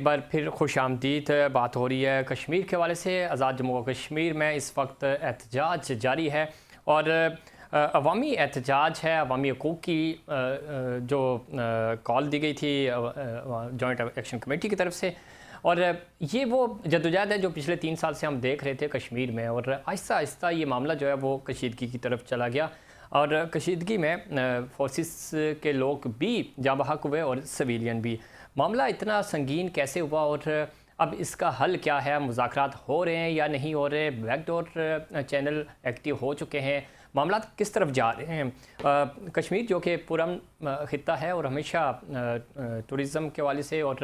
एक बार फिर खुश आमदीद। बात हो रही है कश्मीर के हवाले से। आज़ाद जम्मू व कश्मीर में इस वक्त एहतजाज जारी है और अवामी एहतजाज है। अवामी हकूक़ की जो कॉल दी गई थी जॉइंट एक्शन कमेटी की तरफ से, और ये वो जद्दोजहद है जो पिछले 3 साल से हम देख रहे थे कश्मीर में, और आहिस्ता आहिस्ता ये मामला जो है वो कशीदगी की तरफ चला गया और कशीदगी में फोर्सेस के लोग भी जाँ बहक हुए और सिविलियन भी। मामला इतना संगीन कैसे हुआ और अब इसका हल क्या है? मुज़ाकरात हो रहे हैं या नहीं हो रहे? बैकडोर चैनल एक्टिव हो चुके हैं? मामला किस तरफ जा रहे हैं? कश्मीर जो कि पुरअमन ख़ित्ता है और हमेशा टूरिज़म के हवाले से, और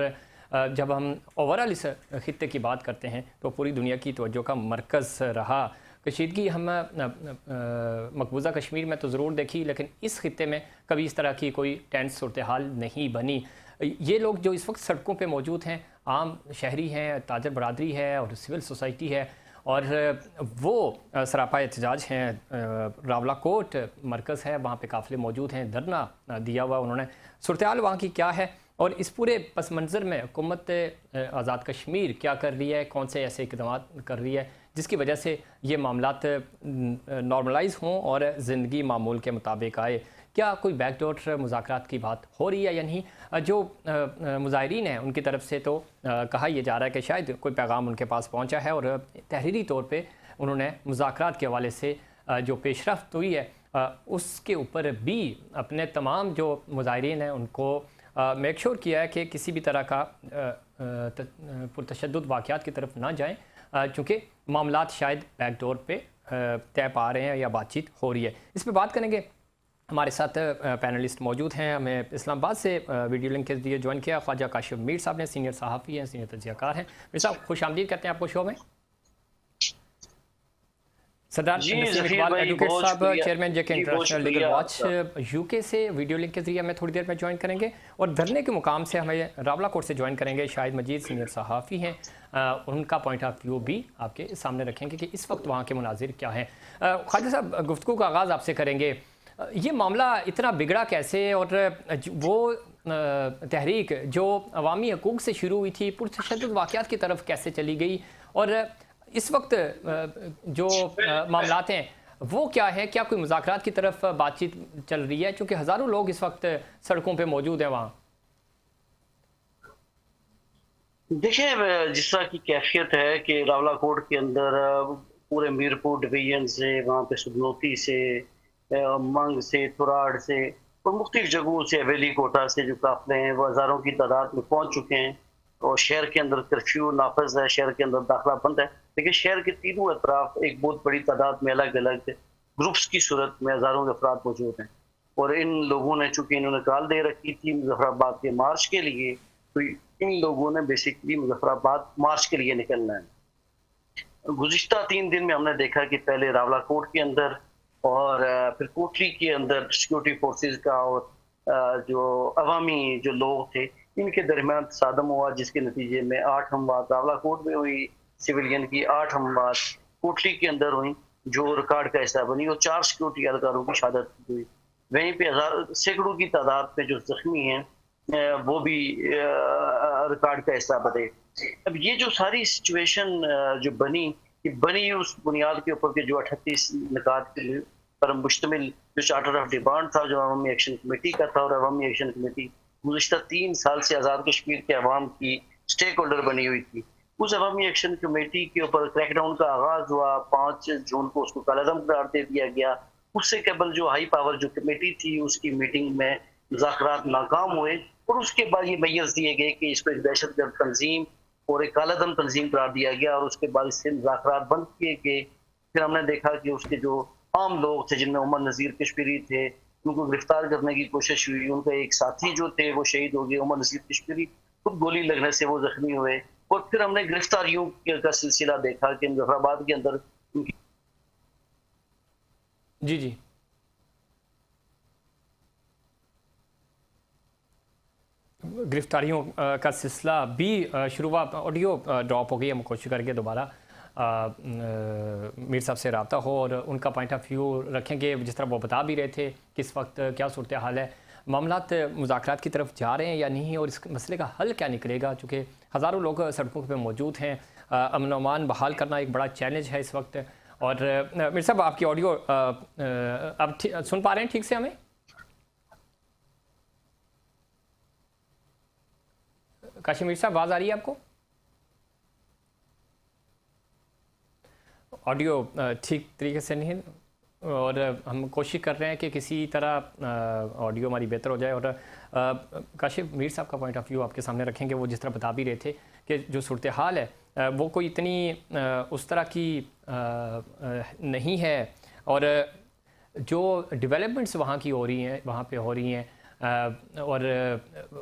जब हम ओवरऑल इस ख़ित्ते की बात करते हैं तो पूरी दुनिया की तवज्जो का मरकज़ रहा। कशीदगी हम मकबूजा कश्मीर में तो ज़रूर देखी, लेकिन इस ख़ित्ते में कभी इस तरह की कोई टेंस सूरत हाल नहीं बनी। ये लोग जो इस वक्त सड़कों पे मौजूद हैं, आम शहरी हैं, ताजर बरादरी है और सिविल सोसाइटी है, और वो सरापा एहतजाज हैं। रावलाकोट मरकज़ है, वहाँ पे काफ़िले मौजूद हैं, धरना दिया हुआ उन्होंने। सूरत हाल वहाँ की क्या है और इस पूरे पस मंज़र में हुकूमत आज़ाद कश्मीर क्या कर रही है, कौन से ऐसे इक़दाम कर रही है जिसकी वजह से ये मामलात नॉर्मलाइज़ हों और ज़िंदगी मामूल के मुताबिक आए? क्या कोई बैकडोर मुज़ाकरात की बात हो रही है या नहीं? जो मुज़ाहिरीन हैं उनकी तरफ से तो कहा यह जा रहा है कि शायद कोई पैगाम उनके पास पहुंचा है और तहरीरी तौर पे उन्होंने मुज़ाकरात के हवाले से जो पेशरफ्त हुई है उसके ऊपर भी अपने तमाम जो मुज़ाहिरीन हैं उनको मेक श्योर किया है कि किसी भी तरह का पुरतशद्दुद वाक़यात की तरफ ना जाएँ, चूँकि मामलात शायद बैकडोर पे तय पा रहे हैं या बातचीत हो रही है। इस पर बात करेंगे। हमारे साथ पैनलिस्ट मौजूद हैं। हमें इस्लामाबाद से वीडियो लिंक के जरिए ज्वाइन किया ख्वाजा काशिफ मीर साहब ने, सीनियर सहाफ़ी हैं, सीनियर तज्ज़ियाकार हैं। मीर साहब खुश आमदीद कहते हैं आपको शो में। सरदार नसीम इकबाल एडवोकेट साहब, चेयरमैन जेके इंटरनेशनल लीगल वॉच यूके से वीडियो लिंक के जरिए हमें थोड़ी देर में ज्वाइन करेंगे, और धरने के मुकाम से हमें रावलाकोट से ज्वाइन करेंगे शाहिद मजीद, सीनियर सहाफ़ी हैं। उनका पॉइंट ऑफ व्यू भी आपके सामने रखेंगे कि इस वक्त वहाँ के मुनाजिर क्या हैं। ख्वाजा साहब, गुफ्तगू का आगाज़ आपसे करेंगे। ये मामला इतना बिगड़ा कैसे, और वो तहरीक जो अवामी हकूक़ से शुरू हुई थी पुरतशद्दुद वाक़यात की तरफ कैसे चली गई, और इस वक्त जो मामलात हैं वो क्या है? क्या कोई मुज़ाकरात की तरफ बातचीत चल रही है, क्योंकि हज़ारों लोग इस वक्त सड़कों पे मौजूद हैं वहाँ? देखिए, जिस तरह की कैफियत है कि रावलाकोट के अंदर पूरे मीरपुर डिवीजन से, वहाँ पे सुबनौती से, मंग से, थुराड़ से और मुख्तलिफ जगहों से, हवेली कोटा से जो काफिले हैं वो हज़ारों की तादाद में पहुँच चुके हैं। और शहर के अंदर कर्फ्यू नाफज है, शहर के अंदर दाखिला बंद है। लेकिन शहर के तीनों अतराफ एक बहुत बड़ी तादाद में अलग अलग ग्रुप्स की सूरत में हज़ारों के अफराद मौजूद हैं। और इन लोगों ने, चूँकि इन्होंने कॉल दे रखी थी मुज़फ़्फ़राबाद के मार्च के लिए, तो इन लोगों ने बेसिकली मुज़फ़्फ़राबाद मार्च के लिए निकलना है। गुज़िश्ता 3 दिन में हमने देखा कि पहले रावलाकोट के अंदर और फिर कोटली के अंदर सिक्योरिटी फोर्सेस का और जो अवामी जो लोग थे इनके दरमियान तसादम हुआ, जिसके नतीजे में 8 हमवात रावलाकोट में हुई, सिविलियन की 8 हमवात कोटली के अंदर हुई जो रिकॉर्ड का हिस्सा बनी, और 4 सिक्योरिटी एहलकारों की शहादत हुई। वहीं पे सैकड़ों की तादाद में जो जख्मी हैं वो भी रिकॉर्ड का हिस्सा बने। अब ये जो सारी सिचुएशन जो बनी उस बुनियाद के ऊपर के जो 38 निकात पर मुश्तमिल जो चार्टर ऑफ डिमांड था जो अवामी एक्शन कमेटी का था, और अवामी एक्शन कमेटी गुज़िश्ता 3 साल से आज़ाद कश्मीर के अवाम की स्टेक होल्डर बनी हुई थी। उस अवामी एक्शन कमेटी के ऊपर क्रैकडाउन का आगाज़ हुआ, 5 जून को उसको कालादम करार दे दिया गया। उससे कबल जो हाई पावर जो कमेटी थी उसकी मीटिंग में मुज़ाकरात नाकाम हुए, और उसके बाद ये मैयर्स दिए गए कि इसको एक दहशतगर्द तंजीम और एक कालादम तंजीम करार दिया गया, और उसके बाद इससे मुज़ाकरात बंद किए गए। फिर हमने देखा कि उसके जो आम लोग थे जिनमें उमर नज़ीर कश्मीरी थे, उनको गिरफ्तार करने की कोशिश हुई। उनका एक साथी जो थे वो शहीद हो गए। उमर नज़ीर कश्मीरी खुद गोली लगने से वो जख्मी हुए। और फिर हमने गिरफ्तारियों का सिलसिला देखा कि मुजफ्फराबाद के अंदर जी गिरफ्तारियों का सिलसिला भी शुरू हुआ। ऑडियो ड्रॉप हो गई, हम कोशिश करके दोबारा मीर साहब से रब्ता हो और उनका पॉइंट ऑफ व्यू रखेंगे, जिस तरह वो बता भी रहे थे कि इस वक्त क्या सूरत हाल है। मामलात मुज़ाकरात की तरफ जा रहे हैं या नहीं, और इस मसले का हल क्या निकलेगा? चूँकि हज़ारों लोग सड़कों पर मौजूद हैं। अमन अमान बहाल करना एक बड़ा चैलेंज है इस वक्त। और मीर साहब, आपकी ऑडियो आप सुन पा रहे हैं ठीक से हमें? काशिम मीर साहब, आवाज़ आ रही है आपको? ऑडियो ठीक तरीके से नहीं है, और हम कोशिश कर रहे हैं कि किसी तरह ऑडियो हमारी बेहतर हो जाए। और काशिफ मीर साहब का पॉइंट ऑफ व्यू आपके सामने रखेंगे। वो जिस तरह बता भी रहे थे कि जो सूरत हाल है वो कोई इतनी उस तरह की नहीं है, और जो डेवलपमेंट्स वहाँ की हो रही हैं, वहाँ पे हो रही हैं, और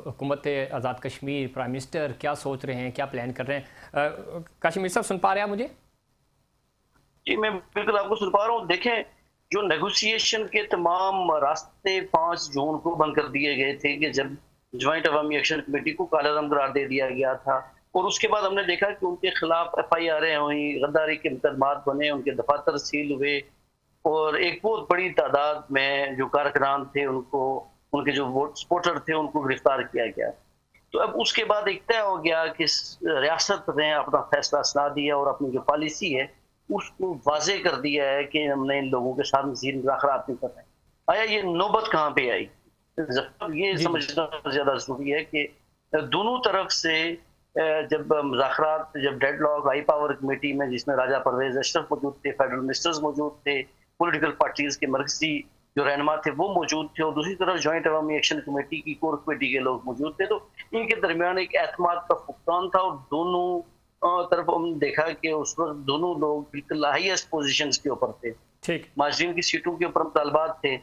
हुकूमत आज़ाद कश्मीर, प्राइम मिनिस्टर क्या सोच रहे हैं, क्या प्लान कर रहे हैं। काशिफ मीर साहब, सुन पा रहे हैं आप मुझे? जी, मैं बिल्कुल आपको सुन पा रहा हूँ। देखें, जो नेगोशिएशन के तमाम रास्ते 5 जून को बंद कर दिए गए थे कि जब ज्वाइंट अवामी एक्शन कमेटी को कालादम करार दे दिया गया था, और उसके बाद हमने देखा कि उनके खिलाफ FIR हुई, गद्दारी के मुकदमात बने, उनके दफातर सील हुए, और एक बहुत बड़ी तादाद में जो कारकुनान थे उनको, उनके जो वोट सपोर्टर थे उनको गिरफ्तार किया गया। तो अब उसके बाद एक तय हो गया कि रियासत ने अपना फैसला सुना दिया और अपनी जो पॉलिसी है उसको वाजे कर दिया है कि हमने इन लोगों के साथ मज़ीद मुज़ाकरात नहीं कर रहे। आया ये नौबत कहाँ पे आई? ये समझना ज़्यादा ज़रूरी है कि दोनों तरफ से जब मुज़ाकरात, जब डेडलॉक हाई पावर कमेटी में जिसमें राजा परवेज़ अशरफ मौजूद थे, फेडरल मिनिस्टर्स मौजूद थे, पॉलिटिकल पार्टीज़ के मरकज़ी जो रहनुमा थे वो मौजूद थे, और दूसरी तरफ जॉइंट अवामी एक्शन कमेटी की कोर कमेटी के लोग मौजूद थे, तो इनके दरमियान एक एतमाद का फुकदान था। और दोनों तरफ हमने देखा कि उस वक्त दोनों लोग बिल्कुल हाईएस्ट पोजीशंस के ऊपर थे। ठीक। माजरीन की सीटों के ऊपर मुतालबात थे,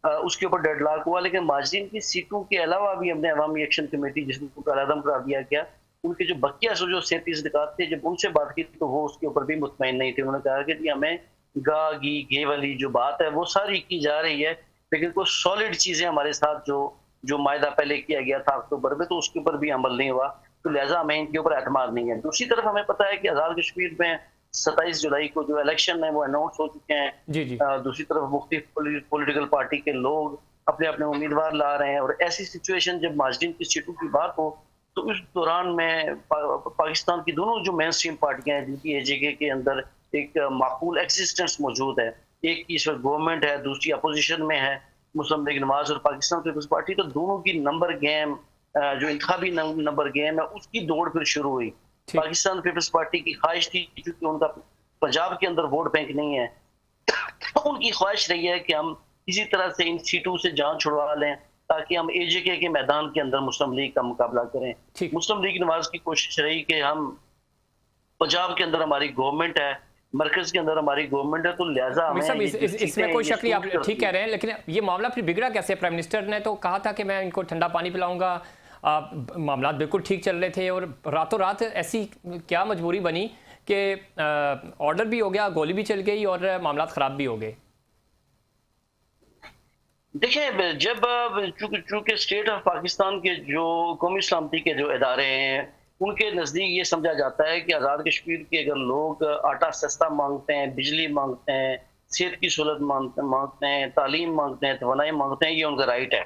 उसके ऊपर डेडलॉक हुआ, लेकिन माजरीन की सीटों के अलावा भी हमने अवामी एक्शन कमेटी जिसको कालादम करा दिया गया, उनके जो बकिया से जो 37 निकात थे, जब उनसे बात की तो वो उसके ऊपर भी मुतमईन नहीं थे। उन्होंने कहा कि जी हमें गा गी गे वाली जो बात है वो सारी की जा रही है, लेकिन कुछ सॉलिड चीजें हमारे साथ जो मायदा पहले किया गया था अक्टूबर में, तो उसके ऊपर भी अमल नहीं हुआ, तो लिहाजा हमें इनके ऊपर एतमाद नहीं है। दूसरी तरफ हमें पता है कि आज़ाद कश्मीर में 27 जुलाई को जो इलेक्शन है वो अनाउंस हो चुके हैं। जी जी। दूसरी तरफ मुख्तलिफ पॉलिटिकल पार्टी के लोग अपने अपने उम्मीदवार ला रहे हैं, और ऐसी सिचुएशन जब माजरीन की सीटों की बात हो तो उस दौरान में पाकिस्तान की दोनों जो मेन स्ट्रीम पार्टियां हैं जिनकी AJK के अंदर एक माकूल एग्जिस्टेंस मौजूद है, एक की इस वक्त गवर्नमेंट है, दूसरी अपोजिशन में है मुस्लिम लीग नवाज और पाकिस्तान पीपल्स पार्टी, तो दोनों की नंबर गेम, जो इंतखाबी नंबर गेम है उसकी दौड़ फिर शुरू हुई। पाकिस्तान पीपल्स पार्टी की ख्वाहिश थी, क्योंकि उनका पंजाब के अंदर वोट बैंक नहीं है, तो उनकी ख्वाहिश रही है कि हम किसी तरह से इन सीटों से जान छुड़वा लें ताकि हम AJK के मैदान के अंदर मुस्लिम लीग का मुकाबला करें। मुस्लिम लीग नवाज की कोशिश रही कि हम पंजाब के अंदर हमारी गवर्नमेंट है, मरकज के अंदर हमारी गवर्नमेंट है, तो लिहाजा हमें इसमें कोई शक नहीं, आप ठीक कह रहे हैं। लेकिन ये मामला फिर बिगड़ा कैसे? प्राइम मिनिस्टर ने तो कहा था कि मैं इनको ठंडा पानी पिलाऊंगा, मामला बिल्कुल ठीक चल रहे थे, और रातों रात ऐसी क्या मजबूरी बनी कि ऑर्डर भी हो गया, गोली भी चल गई और मामला खराब भी हो गए? देखिए, जब चूंकि स्टेट ऑफ पाकिस्तान के जो कौमी सलामती के जो इदारे हैं उनके नज़दीक ये समझा जाता है कि आज़ाद कश्मीर के अगर लोग आटा सस्ता मांगते हैं, बिजली मांगते हैं, सेहत की सहूलत मांगते हैं, तालीम मांगते हैं, तवानाई मांगते हैं, ये उनका राइट है,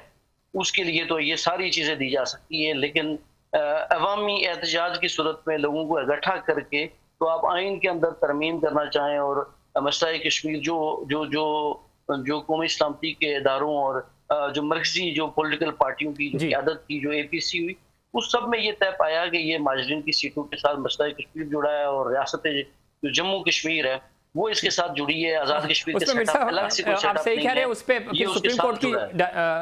उसके लिए तो ये सारी चीज़ें दी जा सकती है। लेकिन अवामी एहतजाज की सूरत में लोगों को इकट्ठा करके तो आप आइन के अंदर तरमीम करना चाहें और मसला कश्मीर जो जो जो जो कौमी सलामती के इदारों और जो मरकजी जो पॉलिटिकल पार्टियों की जो क़यादत की जो APC हुई, उस सब में ये तय पाया कि ये माजरीन की सीटों के साथ मसला कश्मीर जुड़ा है, और रियासत जो जम्मू कश्मीर है वो इसके साथ जुड़ी है। आज़ाद कश्मीर के सेटअप अलग से कोई आप सही कह रहे हैं, उस पे सुप्रीम कोर्ट की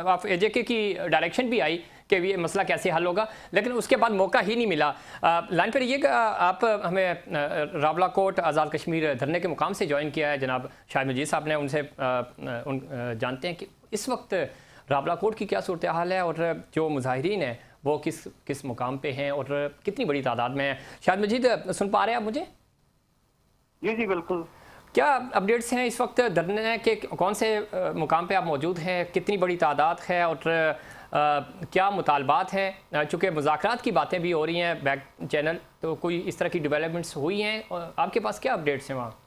आप AJK की डायरेक्शन भी आई कि ये मसला कैसे हल होगा, लेकिन उसके बाद मौका ही नहीं मिला। लाइन पर ये आप हमें रावला कोट आज़ाद कश्मीर धरने के मुकाम से ज्वाइन किया है जनाब शाहिद मजीद साहब ने, उनसे जानते हैं कि इस वक्त रावला कोट की क्या सूरत हाल है और जो मुजाहिरीन हैं वो किस मुकाम पे हैं और कितनी बड़ी तादाद में है। शाहिद मजीद, सुन पा रहे हैं आप मुझे? जी जी बिल्कुल। क्या अपडेट्स हैं इस वक्त धरने के, कौन से मुकाम पे आप मौजूद हैं, कितनी बड़ी तादाद है और क्या मुतालबात हैं? चूँकि मुज़ाकरात की बातें भी हो रही हैं बैक चैनल, तो कोई इस तरह की डेवलपमेंट्स हुई हैं और आपके पास क्या अपडेट्स हैं वहाँ?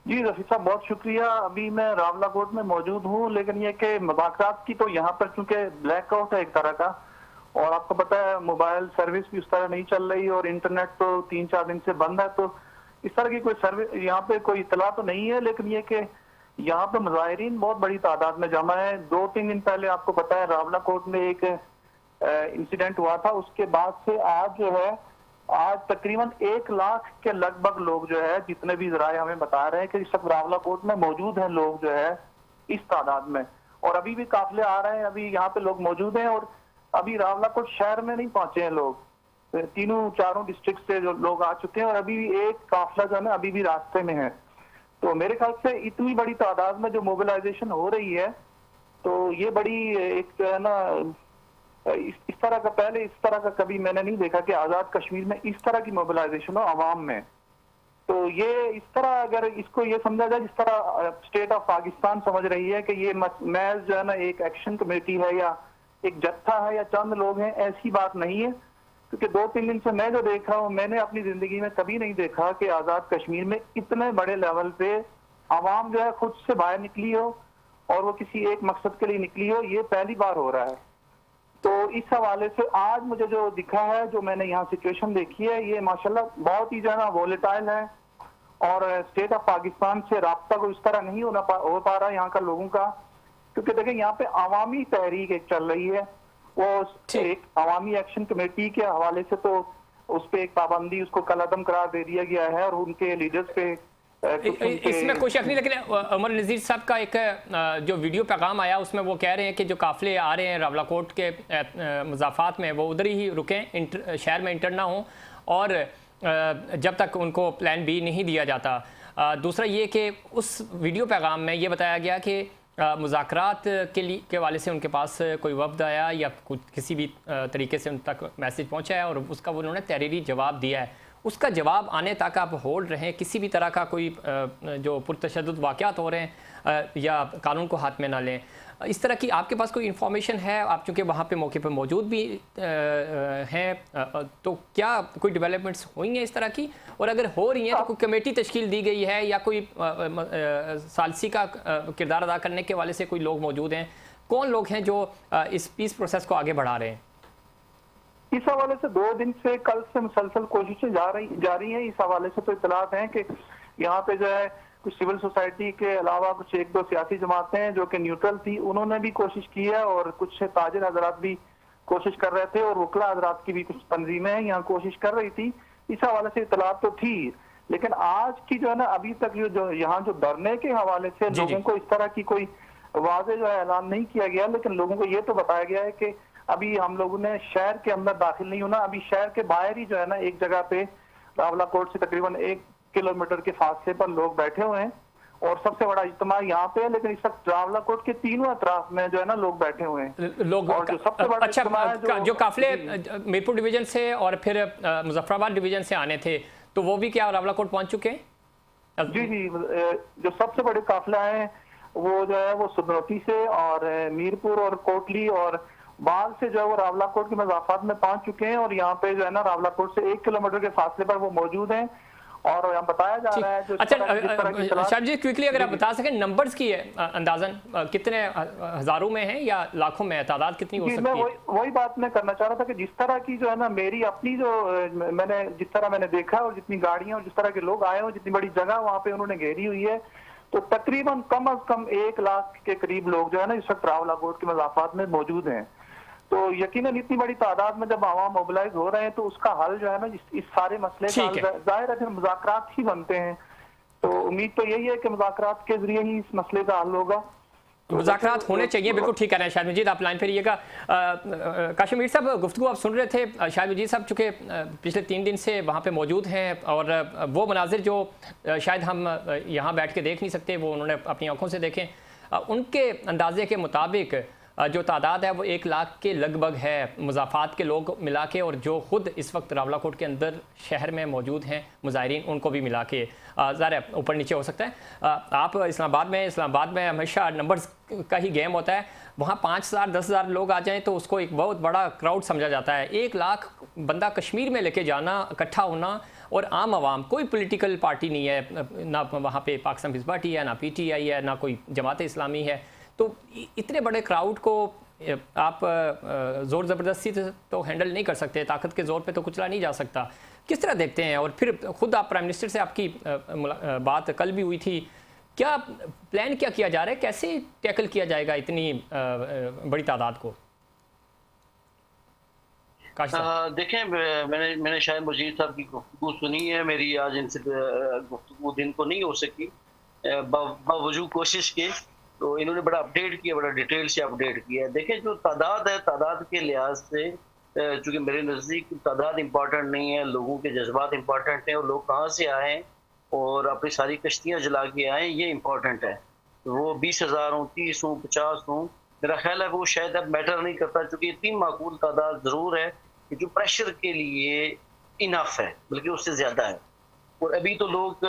जी रफी साहब, बहुत शुक्रिया। अभी मैं रावलाकोट में मौजूद हूँ, लेकिन ये कि मुज़ाकरात की तो यहाँ पर चूंकि ब्लैकआउट है एक तरह का, और आपको पता है मोबाइल सर्विस भी उस तरह नहीं चल रही और इंटरनेट तो 3-4 दिन से बंद है, तो इस तरह की कोई सर्विस यहाँ पे कोई इतला तो नहीं है। लेकिन ये कि यहाँ पे मुजाहिरीन बहुत बड़ी तादाद में जमा है। 2-3 दिन पहले आपको पता है रावलाकोट में एक इंसिडेंट हुआ था, उसके बाद से आज जो है, आज तकरीबन 1 लाख के लगभग लोग जो है, जितने भी जराए हमें बता रहे हैं कि इस वक्त रावलाकोट में मौजूद हैं लोग जो है इस तादाद में, और अभी भी काफिले आ रहे हैं। अभी यहाँ पे लोग मौजूद हैं और अभी रावलाकोट शहर में नहीं पहुंचे हैं लोग, तीनों चारों डिस्ट्रिक्ट से जो लोग आ चुके हैं, और अभी भी एक काफिला जो है ना अभी भी रास्ते में है। तो मेरे ख्याल से इतनी बड़ी तादाद में जो मोबिलाइजेशन हो रही है, तो ये बड़ी एक जो है ना इस तरह का, पहले इस तरह का कभी मैंने नहीं देखा कि आजाद कश्मीर में इस तरह की मोबिलाइजेशन हो आवाम में। तो ये इस तरह, अगर इसको ये समझा जाए जिस तरह स्टेट ऑफ पाकिस्तान समझ रही है कि ये महज जो है ना एक एक्शन कमेटी है या एक जत्था है या चंद लोग हैं, ऐसी बात नहीं है। क्योंकि 2-3 दिन से मैं जो देख रहा हूँ, मैंने अपनी जिंदगी में कभी नहीं देखा कि आजाद कश्मीर में इतने बड़े लेवल पे आवाम जो है खुद से बाहर निकली हो और वो किसी एक मकसद के लिए निकली हो, ये पहली बार हो रहा है। तो इस हवाले से आज मुझे जो दिखा है, जो मैंने यहाँ सिचुएशन देखी है, ये माशाल्लाह बहुत ही जो है ना वोलेटाइल है, और स्टेट ऑफ पाकिस्तान से राब्ता को इस तरह नहीं हो पा रहा है यहाँ का लोगों का। क्योंकि देखिए यहाँ पे अवामी तहरीक एक चल रही है, वो एक अवामी एक्शन कमेटी के हवाले से तो उस पर एक पाबंदी, उसको कलअदम करार दे दिया गया है, और उनके लीडर्स पे इसमें कोई शक नहीं। लेकिन उमर नज़ीर साहब का एक जो वीडियो पैगाम आया, उसमें वो कह रहे हैं कि जो काफिले आ रहे हैं रावलाकोट के मुज़ाफ़ात में, वो उधर ही रुकें, शहर में इंटर ना हो, और जब तक उनको प्लान बी नहीं दिया जाता। दूसरा ये कि उस वीडियो पैगाम में ये बताया गया कि मुज़ाकरात के वाले से उनके पास कोई वफ़द आया या कुछ किसी भी तरीके से उन तक मैसेज पहुँचा है, और उसका उन्होंने तहरीरी जवाब दिया है। उसका जवाब आने तक आप होल्ड रहें, किसी भी तरह का कोई जो पुरतशद्दुद वाक़यात हो रहे हैं या कानून को हाथ में ना लें। इस तरह की आपके पास कोई इन्फॉर्मेशन है? आप चूँकि वहाँ पे मौके पे मौजूद भी हैं, तो क्या कोई डेवलपमेंट्स हुई हैं इस तरह की? और अगर हो रही हैं तो कोई कमेटी तश्कील दी गई है या कोई सालसी का किरदार अदा करने के वाले से कोई लोग मौजूद हैं? कौन लोग हैं जो इस पीस प्रोसेस को आगे बढ़ा रहे हैं? इस हवाले से 2 दिन से, कल से मुसलसल कोशिशें जारी हैं। इस हवाले से तो इतलात हैं कि यहाँ पे जो है कुछ सिविल सोसाइटी के अलावा कुछ 1-2 सियासी जमातें हैं जो कि न्यूट्रल थी, उन्होंने भी कोशिश की है, और कुछ ताजिर हजरात भी कोशिश कर रहे थे, और वकला हजरात की भी कुछ तंजीमें हैं यहाँ कोशिश कर रही थी। इस हवाले से इतलात तो थी, लेकिन आज की जो है ना अभी तक जो यहाँ जो धरने के हवाले से लोगों को इस तरह की कोई वाज़े जो है ऐलान नहीं किया गया, लेकिन लोगों को ये तो बताया गया है कि अभी हम लोगों ने शहर के अंदर दाखिल नहीं होना, अभी शहर के बाहर ही जो है ना एक जगह पे रावलाकोट से तकरीबन 1 किलोमीटर के फासले पर लोग बैठे हुए हैं, और सबसे बड़ा इज्तिमा यहाँ पे है। लेकिन इस वक्त रावलाकोट के तीनों अतराफ में जो है ना लोग बैठे हुए हैं लोग। और जो सबसे बड़ा इज्तिमा है जो काफिले मीरपुर डिवीजन से और फिर मुजफ्फराबाद डिवीजन से आने थे, तो वो भी क्या रावलाकोट पहुंच चुके हैं? जी जी, जो सबसे बड़े काफिला है वो जो है वो सुबनौती से और मीरपुर और कोटली और बाग से जो है वो रावलाकोट के मज़ाफ़ात में पहुंच चुके हैं, और यहाँ पे जो है ना रावलाकोट से 1 किलोमीटर के फासले पर वो मौजूद हैं, और यहाँ बताया जा रहा है जो अच्छा शाहिद जी, क्विकली अगर आप बता सकें नंबर्स की अंदाजन कितने हजारों में है या लाखों में है, तादाद कितनी हो सकती है? वही बात मैं करना चाह रहा था कि जिस तरह की जो है ना मेरी अपनी जो जिस तरह मैंने देखा, और जितनी गाड़ियां और जिस तरह के लोग आए हो, जितनी बड़ी जगह वहाँ पे उन्होंने घेरी हुई है, तो तकरीबन कम अज कम 1 लाख के करीब लोग जो है ना इस वक्त रावलाकोट के मज़ाफ़ात में मौजूद हैं। तो यकीनन इतनी बड़ी तादाद में जब आवाम मोबिलाइज हो रहे हैं, तो उसका हल जो है ना इस सारे मसले का जाहिर है फिर मुज़ाकरात ही बनते हैं। तो उम्मीद तो यही है कि मुज़ाकरात के जरिए ही इस मसले का हल होगा। मुज़ाकरात होने चाहिए, बिल्कुल ठीक कह रहे हैं शाहिद मजीद, आप लाइन पे रहिएगा। काशिम मीर साहब, गुफ्तगू आप सुन रहे थे, शाहिद मजीद साहब चूँकि पिछले 3 दिन से वहाँ पे मौजूद हैं, और वो मनाजिर जो शायद हम यहाँ बैठ के देख नहीं सकते, वो उन्होंने अपनी आंखों से देखें। उनके अंदाजे के मुताबिक जो तादाद है वो 1 लाख के लगभग है, मुज़ाफ़ात के लोग मिला के, और जो ख़ुद इस वक्त रावला कोट के अंदर शहर में मौजूद हैं मुज़ाहिरीन, उनको भी मिला के ज़रा ऊपर नीचे हो सकता है। आप इस्लामाबाद में हमेशा नंबर्स का ही गेम होता है। वहाँ 5,000 10,000 लोग आ जाएं तो उसको एक बहुत बड़ा क्राउड समझा जाता है। 1 लाख बंदा कश्मीर में लेके जाना, इकट्ठा होना, और आम आवाम, कोई पॉलिटिकल पार्टी नहीं है, ना वहाँ पे पाकिस्तान पीपल्स पार्टी है, ना PTI है, ना कोई जमात इस्लामी है, तो इतने बड़े क्राउड को आप ज़ोर ज़बरदस्ती से तो हैंडल नहीं कर सकते, ताकत के ज़ोर पे तो कुचला नहीं जा सकता। किस तरह देखते हैं? और फिर खुद आप प्राइम मिनिस्टर से आपकी बात कल भी हुई थी, क्या प्लान क्या किया जा रहा है, कैसे टैकल किया जाएगा इतनी बड़ी तादाद को? देखें, मैंने शायद मजीद साहब की गुफ्तगू सुनी है, मेरी आज इनसे गुफ्तगू दिन को नहीं हो सकी, बावजूद कोशिश के, तो इन्होंने बड़ा अपडेट किया, बड़ा डिटेल से अपडेट किया। देखें, जो तादाद है, तादाद के लिहाज से चूँकि मेरे नज़दीक तादाद इम्पॉर्टेंट नहीं है, लोगों के जज्बात इम्पॉर्टेंट हैं, और लोग कहाँ से आए हैं और अपनी सारी कश्तियाँ जला के आए, ये इम्पॉर्टेंट है। वो 20,000 हों, 30 हों, 50 हों, मेरा ख्याल है वो शायद अब मैटर नहीं करता, चूँकि इतनी माकूल तादाद ज़रूर है कि जो प्रेशर के लिए इनफ है, बल्कि उससे ज़्यादा है। और अभी तो लोग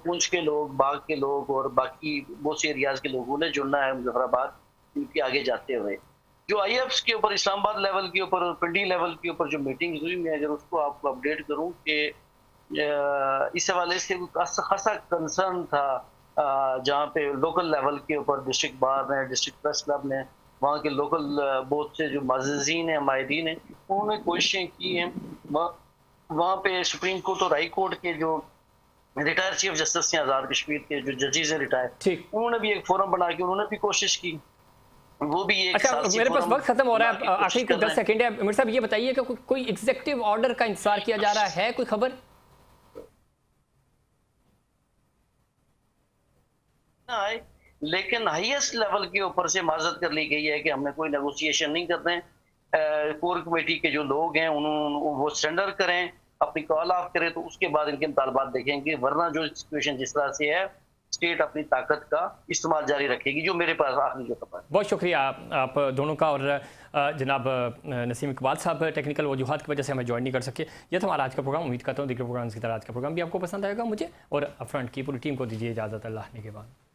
पूंछ के लोग, बाग के लोग और बाकी बहुत से एरियाज़ के लोगों ने जुड़ना है मुजफ्फराबाद, इनके आगे जाते हुए। जो IFs के ऊपर, इस्लामाबाद लेवल के ऊपर और पिंडी लेवल के ऊपर जो मीटिंग हुई, मैं अगर उसको आपको अपडेट करूँ कि इस हवाले से खासा कंसर्न था, जहाँ पे लोकल लेवल के ऊपर डिस्ट्रिक्ट बार ने, डिस्ट्रिक्ट प्रेस क्लब ने, वहाँ के लोकल बहुत से जो माजीन हैं, माहिदीन हैं, उन्होंने कोशिशें की हैं। वहाँ पे सुप्रीम कोर्ट और हाई कोर्ट के जो रिटायर चीफ जस्टिस हैं आज़ाद कश्मीर के, जो जजेस हैं रिटायर, उन्होंने भी एक फोरम बना के उन्होंने भी कोशिश की। वो भी एक अच्छा, मेरे पास वक्त खत्म हो रहा है, आखिरी 10 सेकंड है। मीर साहब ये बताइए कि कोई एग्जीक्यूटिव ऑर्डर का इंतजार किया जा रहा है, कोई खबर? लेकिन हाईएस्ट लेवल के ऊपर से माजरत कर ली गई है कि हमने कोई नेगोशिएशन नहीं करते हैं। कोर कमेटी के जो लोग हैं उन्होंने वो सरेंडर करें, अपनी कॉल ऑफ करें, तो उसके बाद इनके मुतालबात देखेंगे, वरना जो सिचुएशन जिस तरह से है, स्टेट अपनी ताकत का इस्तेमाल जारी रखेगी, जो मेरे पास आखिरी जो खबर। बहुत शुक्रिया आप दोनों का, और जनाब नसीम इकबाल साहब टेक्निकल वजूहात की वजह से हमें ज्वाइन नहीं कर सके। ये था हमारा आज का प्रोग्राम। उम्मीद करता हूँ दूसरे प्रोग्राम की तरह आज का प्रोग्राम भी आपको पसंद आएगा। मुझे और अपफ्रंट की पूरी टीम को दीजिए इजाज़त। अल्लाह ने के बाद।